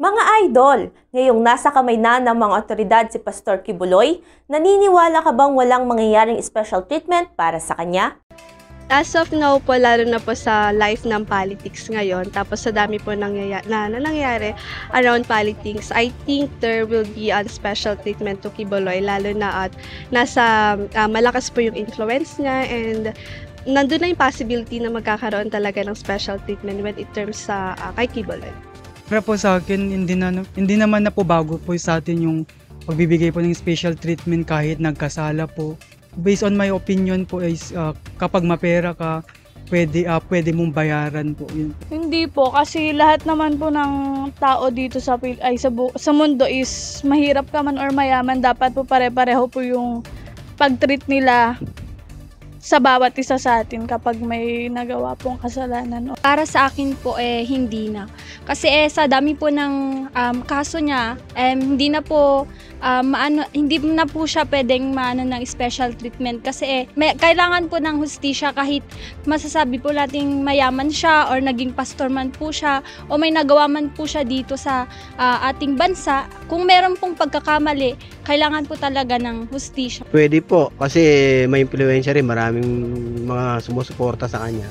Mga idol, ngayong nasa kamay na ng mga otoridad si Pastor Kibuloy, naniniwala ka bang walang mangyayaring special treatment para sa kanya? As of now po, lalo na po sa life ng politics ngayon, tapos sa dami po nangyayari around politics, I think there will be a special treatment to Kibuloy, lalo na at nasa malakas po yung influence niya, and nandun na yung possibility na magkakaroon talaga ng special treatment when it terms sa kay Kibuloy. Para po sa akin, hindi naman na po bago po sa atin yung pagbibigay po ng special treatment kahit nagkasala po. Based on my opinion po is kapag mapera ka, pwede mong bayaran po yun. Hindi po, kasi lahat naman po ng tao dito sa mundo is mahirap ka man or mayaman, dapat po pare-pareho po yung pag-treat nila sa bawat isa sa atin kapag may nagawa pong kasalanan. Para sa akin po hindi na. Kasi sa dami po ng kaso niya, hindi na po siya pwedeng maano ng special treatment kasi kailangan po ng hustisya kahit masasabi po nating mayaman siya or naging pastor man po siya o may nagawa man po siya dito sa ating bansa. Kung meron pong pagkakamali, kailangan po talaga ng hustisya. Pwede po kasi may impluwensya rin, maraming mga sumusuporta sa kanya.